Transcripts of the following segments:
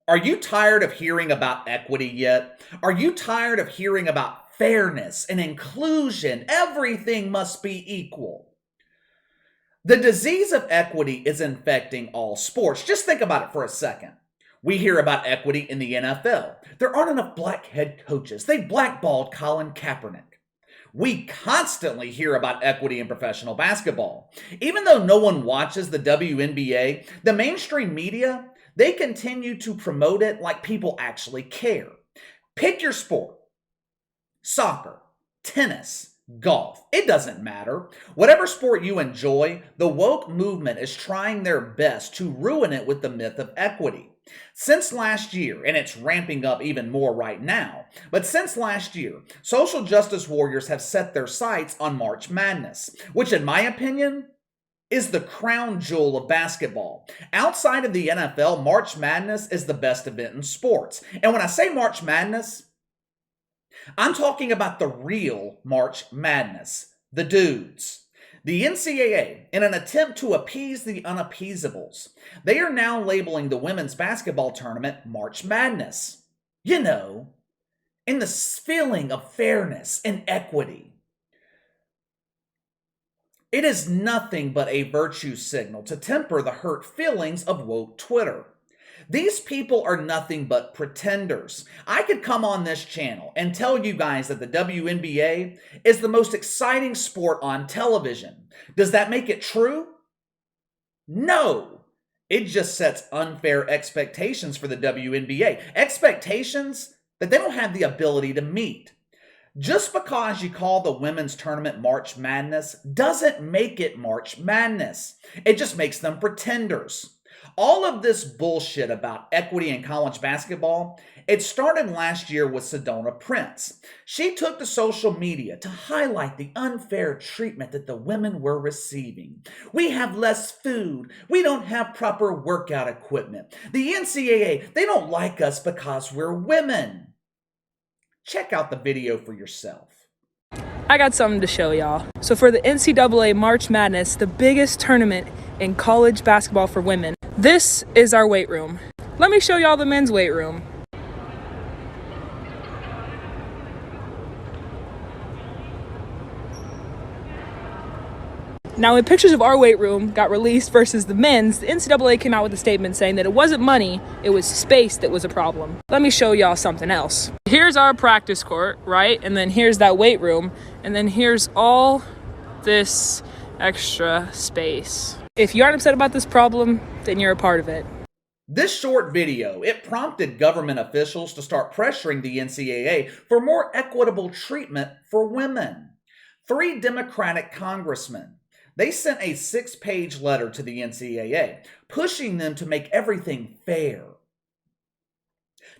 Are you tired of hearing about equity yet? Are you tired of hearing about fairness and inclusion? Everything must be equal. The disease of equity is infecting all sports. Just think about it for a second. We hear about equity in the NFL. There aren't enough black head coaches. They blackballed Colin Kaepernick. We constantly hear about equity in professional basketball. Even though no one watches the WNBA, the mainstream media, they continue to promote it like people actually care. Pick your sport. Soccer, tennis, golf. It doesn't matter. Whatever sport you enjoy, the woke movement is trying their best to ruin it with the myth of equity. Since last year, and it's ramping up even more right now, but since last year, social justice warriors have set their sights on March Madness, which in my opinion is the crown jewel of basketball. Outside of the NFL, March Madness is the best event in sports. And when I say March Madness, I'm talking about the real March Madness, the dudes. The NCAA, in an attempt to appease the unappeasables, they are now labeling the women's basketball tournament March Madness. You know, in the feeling of fairness and equity. It is nothing but a virtue signal to temper the hurt feelings of woke Twitter. These people are nothing but pretenders. I could come on this channel and tell you guys that the WNBA is the most exciting sport on television. Does that make it true? No. It just sets unfair expectations for the WNBA. Expectations that they don't have the ability to meet. Just because you call the women's tournament March Madness doesn't make it March Madness. It just makes them pretenders. All of this bullshit about equity in college basketball, it started last year with Sedona Prince. She took to social media to highlight the unfair treatment that the women were receiving. We have less food. We don't have proper workout equipment. The NCAA, they don't like us because we're women. Check out the video for yourself. I got something to show y'all. So for the NCAA March Madness, the biggest tournament in college basketball for women, this is our weight room. Let me show y'all the men's weight room. Now, when pictures of our weight room got released versus the men's, the NCAA came out with a statement saying that it wasn't money, it was space that was a problem. Let me show y'all something else. Here's our practice court, right? And then here's that weight room. And then here's all this extra space. If you aren't upset about this problem, then you're a part of it. This short video, it prompted government officials to start pressuring the NCAA for more equitable treatment for women. 3 Democratic congressmen, they sent a 6-page letter to the NCAA, pushing them to make everything fair.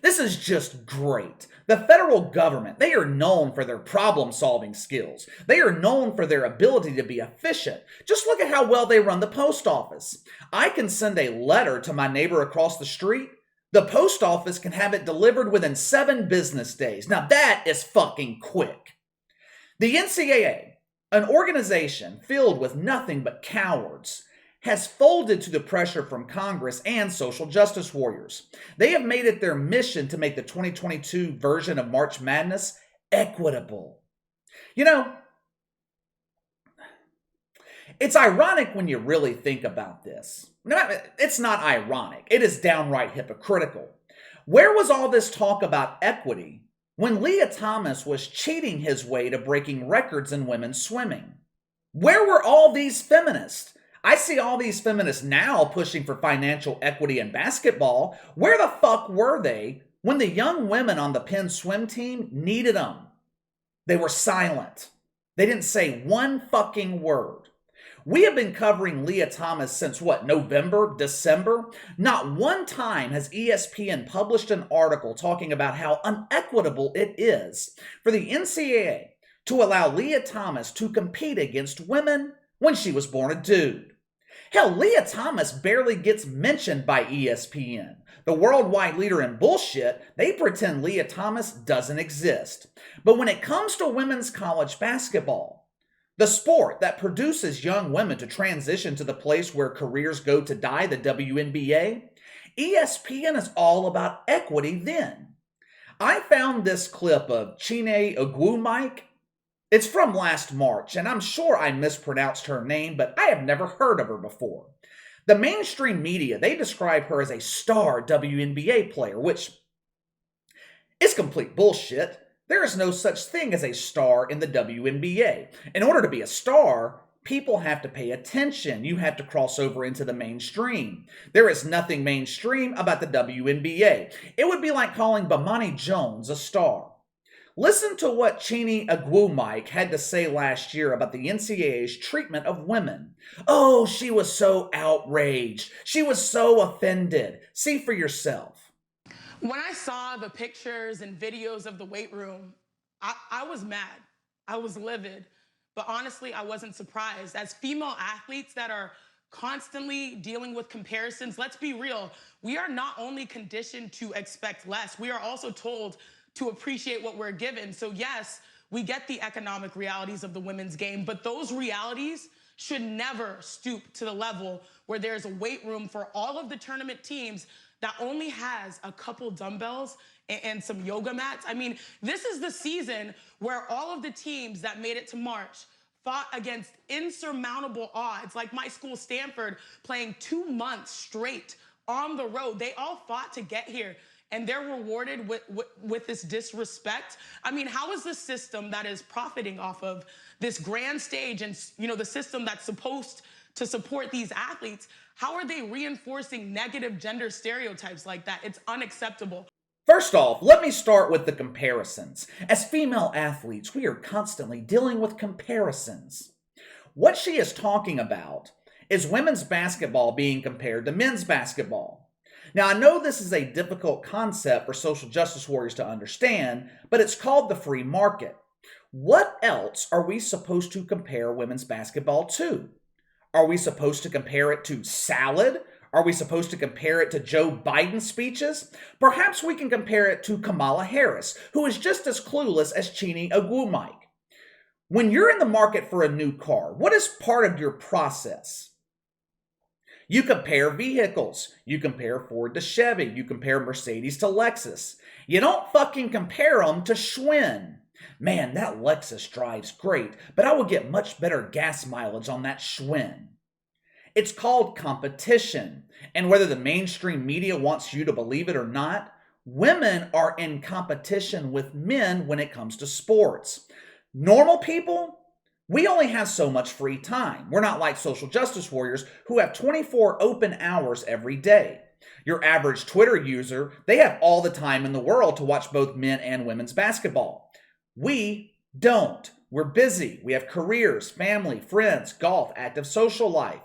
This is just great. The federal government, they are known for their problem-solving skills. They are known for their ability to be efficient. Just look at how well they run the post office. I can send a letter to my neighbor across the street. The post office can have it delivered within 7 business days. Now that is fucking quick. The NCAA, an organization filled with nothing but cowards, has folded to the pressure from Congress and social justice warriors. They have made it their mission to make the 2022 version of March Madness equitable. You know, it's ironic when you really think about this. No, it's not ironic. It is downright hypocritical. Where was all this talk about equity when Leah Thomas was cheating his way to breaking records in women's swimming? Where were all these feminists? I see all these feminists now pushing for financial equity in basketball. Where the fuck were they when the young women on the Penn swim team needed them? They were silent. They didn't say one fucking word. We have been covering Leah Thomas since November, December? Not one time has ESPN published an article talking about how unequitable it is for the NCAA to allow Leah Thomas to compete against women when she was born a dude. Hell, Leah Thomas barely gets mentioned by ESPN. The worldwide leader in bullshit, they pretend Leah Thomas doesn't exist. But when it comes to women's college basketball, the sport that produces young women to transition to the place where careers go to die, the WNBA, ESPN is all about equity then. I found this clip of Chiney Ogwumike. It's from last March, and I'm sure I mispronounced her name, but I have never heard of her before. The mainstream media, they describe her as a star WNBA player, which is complete bullshit. There is no such thing as a star in the WNBA. In order to be a star, people have to pay attention. You have to cross over into the mainstream. There is nothing mainstream about the WNBA. It would be like calling Bomani Jones a star. Listen to what Chiney Ogwumike had to say last year about the NCAA's treatment of women. Oh, she was so outraged. She was so offended. See for yourself. When I saw the pictures and videos of the weight room, I was mad. I was livid. But honestly, I wasn't surprised. As female athletes that are constantly dealing with comparisons, let's be real, we are not only conditioned to expect less, we are also told to appreciate what we're given. So yes, we get the economic realities of the women's game, but those realities should never stoop to the level where there's a weight room for all of the tournament teams that only has a couple dumbbells and some yoga mats. I mean, this is the season where all of the teams that made it to March fought against insurmountable odds, like my school, Stanford, playing 2 months straight on the road. They all fought to get here, and they're rewarded with this disrespect. I mean, how is the system that is profiting off of this grand stage and, you know, the system that's supposed to support these athletes, how are they reinforcing negative gender stereotypes like that? It's unacceptable. First off, let me start with the comparisons. As female athletes, we are constantly dealing with comparisons. What she is talking about is women's basketball being compared to men's basketball. Now, I know this is a difficult concept for social justice warriors to understand, but it's called the free market. What else are we supposed to compare women's basketball to? Are we supposed to compare it to salad? Are we supposed to compare it to Joe Biden's speeches? Perhaps we can compare it to Kamala Harris, who is just as clueless as Chiney Ogwumike. When you're in the market for a new car, what is part of your process? You compare vehicles. You compare Ford to Chevy. You compare Mercedes to Lexus. You don't fucking compare them to Schwinn. Man, that Lexus drives great, but I will get much better gas mileage on that Schwinn. It's called competition, and whether the mainstream media wants you to believe it or not, women are in competition with men when it comes to sports. Normal people, we only have so much free time. We're not like social justice warriors who have 24 open hours every day. Your average Twitter user, they have all the time in the world to watch both men and women's basketball. We don't. We're busy. We have careers, family, friends, golf, active social life.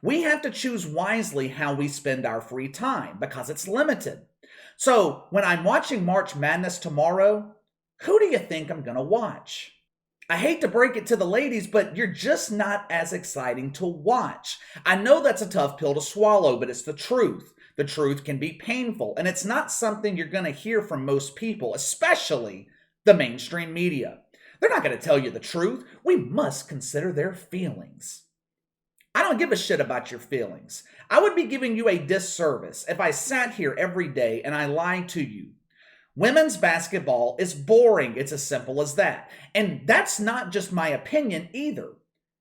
We have to choose wisely how we spend our free time because it's limited. So when I'm watching March Madness tomorrow, who do you think I'm going to watch? I hate to break it to the ladies, but you're just not as exciting to watch. I know that's a tough pill to swallow, but it's the truth. The truth can be painful, and it's not something you're going to hear from most people, especially the mainstream media. They're not going to tell you the truth. We must consider their feelings. I don't give a shit about your feelings. I would be giving you a disservice if I sat here every day and I lied to you. Women's basketball is boring. It's as simple as that. And that's not just my opinion either.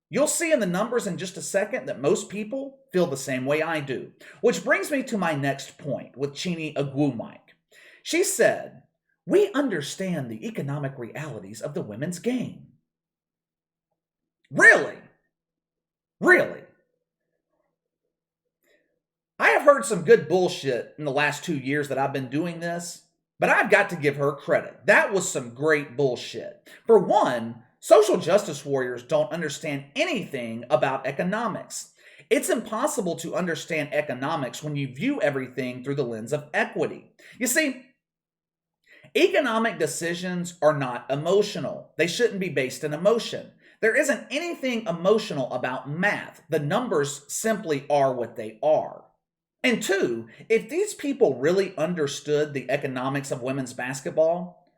You'll see in the numbers in just a second that most people feel the same way I do. Which brings me to my next point with Chiney Ogwumike. She said, "We understand the economic realities of the women's game." Really? Really? I have heard some good bullshit in the last 2 years that I've been doing this, but I've got to give her credit. That was some great bullshit. For one, social justice warriors don't understand anything about economics. It's impossible to understand economics when you view everything through the lens of equity. You see, economic decisions are not emotional. They shouldn't be based in emotion. There isn't anything emotional about math. The numbers simply are what they are. And two, if these people really understood the economics of women's basketball,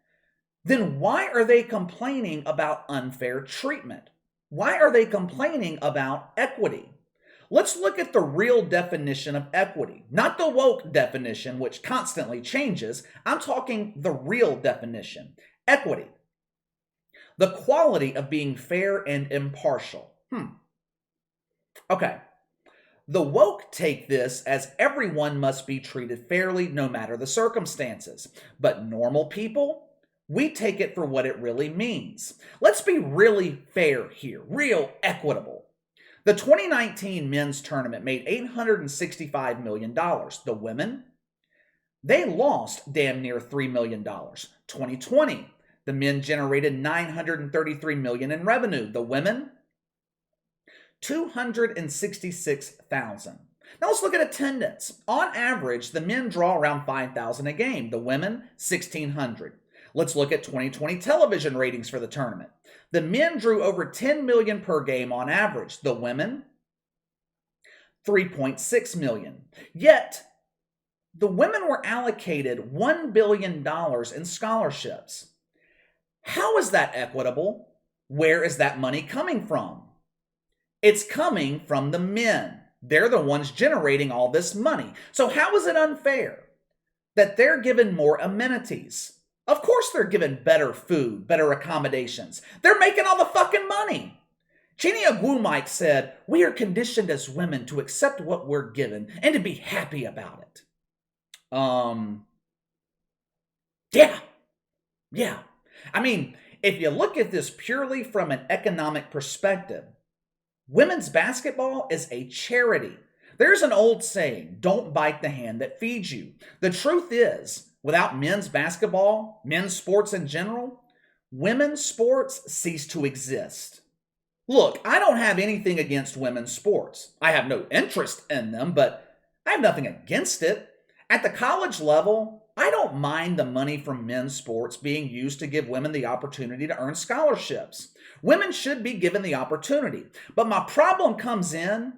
then why are they complaining about unfair treatment? Why are they complaining about equity? Let's look at the real definition of equity, not the woke definition, which constantly changes. I'm talking the real definition. Equity, the quality of being fair and impartial. Okay. The woke take this as everyone must be treated fairly no matter the circumstances. But normal people, we take it for what it really means. Let's be really fair here, real equitable. The 2019 men's tournament made $865 million. The women, they lost damn near $3 million. 2020, the men generated $933 million in revenue. The women, $266,000. Now let's look at attendance. On average, the men draw around 5,000 a game. The women, 1,600. Let's look at 2020 television ratings for the tournament. The men drew over 10 million per game on average. The women, 3.6 million. Yet, the women were allocated $1 billion in scholarships. How is that equitable? Where is that money coming from? It's coming from the men. They're the ones generating all this money. So how is it unfair that they're given more amenities? Of course they're given better food, better accommodations. They're making all the fucking money. Chiney Ogwumike said, "We are conditioned as women to accept what we're given and to be happy about it." Yeah. I mean, if you look at this purely from an economic perspective, women's basketball is a charity. There's an old saying, don't bite the hand that feeds you. The truth is, without men's basketball, men's sports in general, women's sports cease to exist. Look, I don't have anything against women's sports. I have no interest in them, but I have nothing against it. At the college level, I don't mind the money from men's sports being used to give women the opportunity to earn scholarships. Women should be given the opportunity. But my problem comes in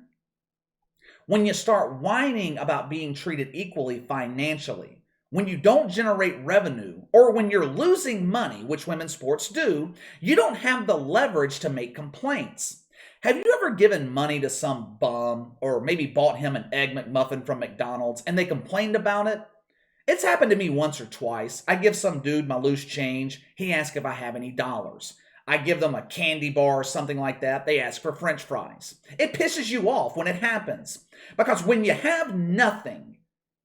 when you start whining about being treated equally financially, when you don't generate revenue, or when you're losing money, which women's sports do, you don't have the leverage to make complaints. Have you ever given money to some bum, or maybe bought him an Egg McMuffin from McDonald's, and they complained about it? It's happened to me once or twice. I give some dude my loose change. He asks if I have any dollars. I give them a candy bar or something like that. They ask for French fries. It pisses you off when it happens. Because when you have nothing,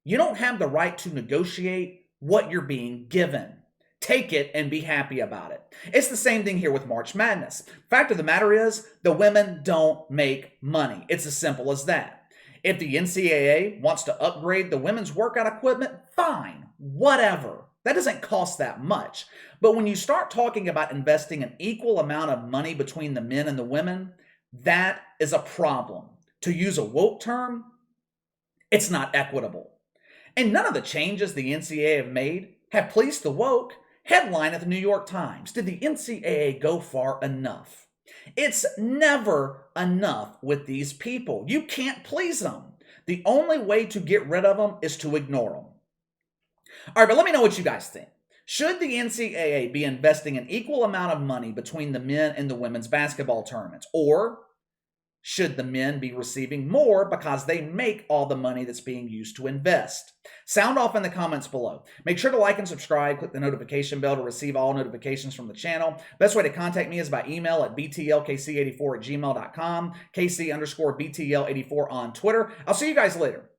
you don't have the right to negotiate what you're being given. Take it and be happy about it. It's the same thing here with March Madness. Fact of the matter is, the women don't make money. It's as simple as that. If the NCAA wants to upgrade the women's workout equipment, fine, whatever. That doesn't cost that much. But when you start talking about investing an equal amount of money between the men and the women, that is a problem. To use a woke term, it's not equitable. And none of the changes the NCAA have made have pleased the woke. Headline at the New York Times, did the NCAA go far enough? It's never enough with these people. You can't please them. The only way to get rid of them is to ignore them. All right, but let me know what you guys think. Should the NCAA be investing an equal amount of money between the men and the women's basketball tournaments? Or should the men be receiving more because they make all the money that's being used to invest? Sound off in the comments below. Make sure to like and subscribe. Click the notification bell to receive all notifications from the channel. Best way to contact me is by email at btlkc84@gmail.com, KC_BTL84 on Twitter. I'll see you guys later.